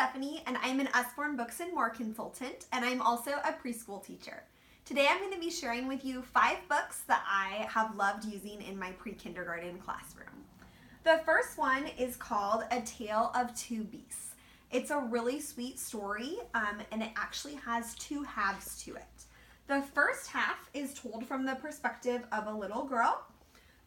Stephanie, and I'm an Usborne Books More consultant, and I'm also a preschool teacher. Today I'm going to be sharing with you 5 books that I have loved using in my pre-kindergarten classroom. The first one is called A Tale of Two Beasts. It's a really sweet story, and it actually has 2 halves to it. The first half is told from the perspective of a little girl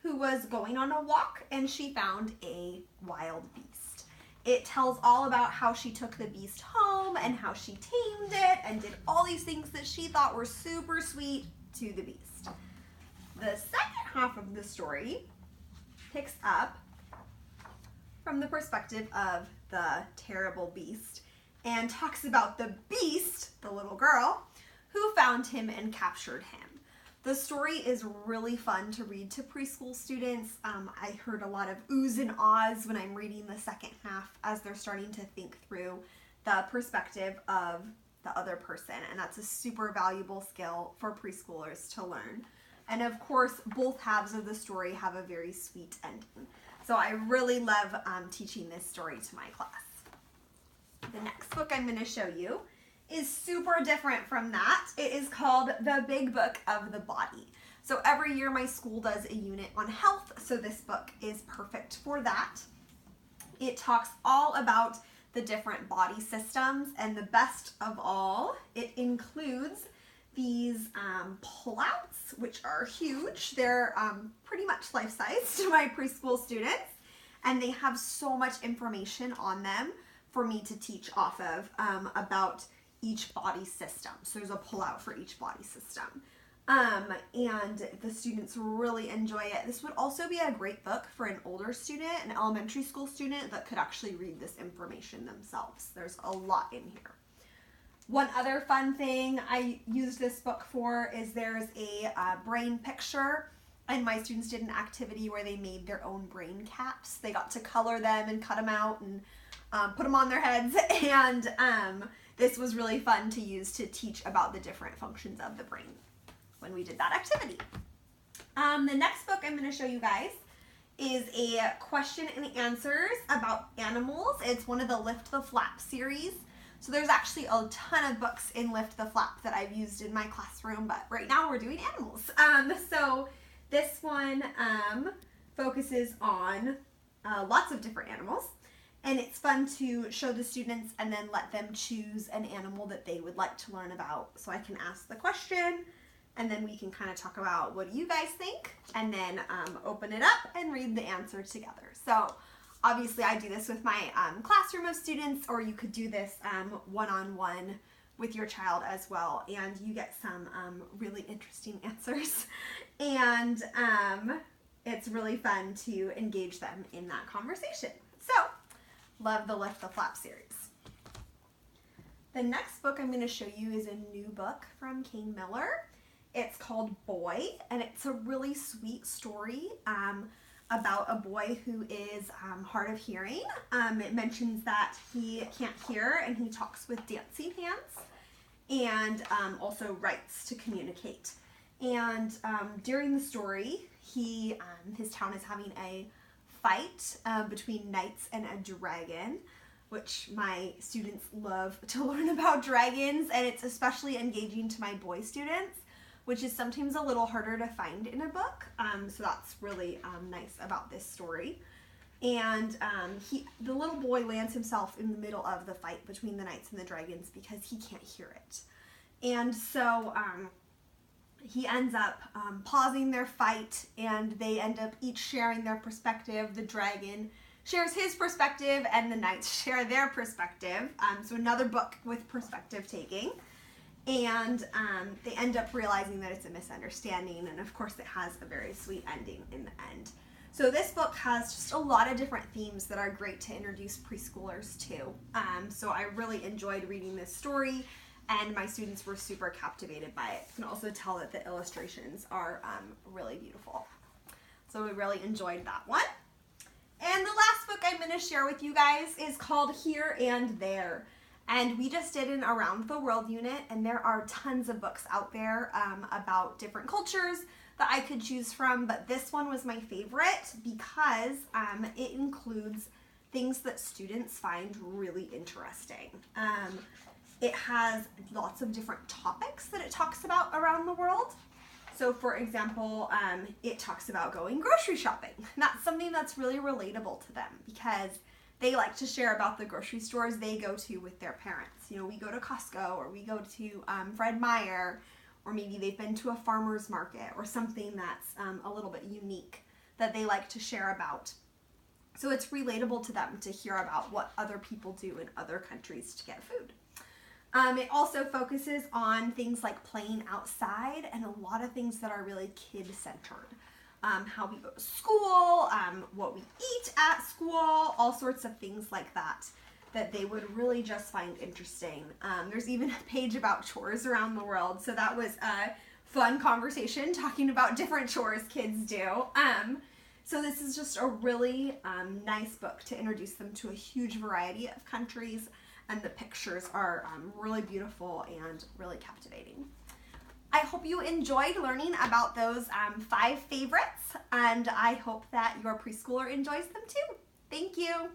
who was going on a walk and she found a wild beast. It tells all about how she took the beast home and how she tamed it and did all these things that she thought were super sweet to the beast. The second half of the story picks up from the perspective of the terrible beast and talks about the beast, the little girl, who found him and captured him. The story is really fun to read to preschool students. I heard a lot of oohs and ahs when I'm reading the second half as they're starting to think through the perspective of the other person, and that's a super valuable skill for preschoolers to learn. And of course, both halves of the story have a very sweet ending. So I really love teaching this story to my class. The next book I'm going to show you is super different from that. It is called The Big Book of the Body. So every year my school does a unit on health, so this book is perfect for that. It talks all about the different body systems, and the best of all, it includes these pullouts, which are huge. They're pretty much life-size to my preschool students, and they have so much information on them for me to teach off of about each body system. So there's a pullout for each body system. And the students really enjoy it. This would also be a great book for an older student, an elementary school student that could actually read this information themselves. There's a lot in here. One other fun thing I used this book for is there's a brain picture, and my students did an activity where they made their own brain caps. They got to color them and cut them out and put them on their heads, and this was really fun to use to teach about the different functions of the brain when we did that activity. The next book I'm going to show you guys is a question and answers about animals. It's one of the Lift the Flap series. So there's actually a ton of books in Lift the Flap that I've used in my classroom, but right now we're doing animals. So this one focuses on lots of different animals. And it's fun to show the students and then let them choose an animal that they would like to learn about. So I can ask the question, and then we can kind of talk about what do you guys think, and then open it up and read the answer together. So obviously I do this with my classroom of students, or you could do this one-on-one with your child as well, and you get some really interesting answers. And it's really fun to engage them in that conversation. So love the Lift the Flap series. The next book I'm going to show you is a new book from Kane Miller. It's called Boy, and it's a really sweet story about a boy who is hard of hearing. It mentions that he can't hear and he talks with dancing hands, and also writes to communicate. And during the story, his town is having a fight between knights and a dragon, which my students love to learn about dragons, and it's especially engaging to my boy students, which is sometimes a little harder to find in a book. So that's really nice about this story. And the little boy lands himself in the middle of the fight between the knights and the dragons because he can't hear it. And so he ends up pausing their fight, and they end up each sharing their perspective. The dragon shares his perspective, and the knights share their perspective. So another book with perspective taking. And they end up realizing that it's a misunderstanding, and of course it has a very sweet ending in the end. So this book has just a lot of different themes that are great to introduce preschoolers to. So I really enjoyed reading this story, and my students were super captivated by it. You can also tell that the illustrations are really beautiful. So we really enjoyed that one. And the last book I'm going to share with you guys is called Here and There. And we just did an Around the World unit, and there are tons of books out there about different cultures that I could choose from, but this one was my favorite because it includes things that students find really interesting. It has lots of different topics that it talks about around the world. So for example, it talks about going grocery shopping. That's something that's really relatable to them because they like to share about the grocery stores they go to with their parents. You know, we go to Costco, or we go to Fred Meyer, or maybe they've been to a farmer's market or something that's a little bit unique that they like to share about. So it's relatable to them to hear about what other people do in other countries to get food. It also focuses on things like playing outside and a lot of things that are really kid-centered. How we go to school, what we eat at school, all sorts of things like that they would really just find interesting. There's even a page about chores around the world, so that was a fun conversation talking about different chores kids do. So this is just a really nice book to introduce them to a huge variety of countries, and the pictures are really beautiful and really captivating. I hope you enjoyed learning about those 5 favorites, and I hope that your preschooler enjoys them too. Thank you.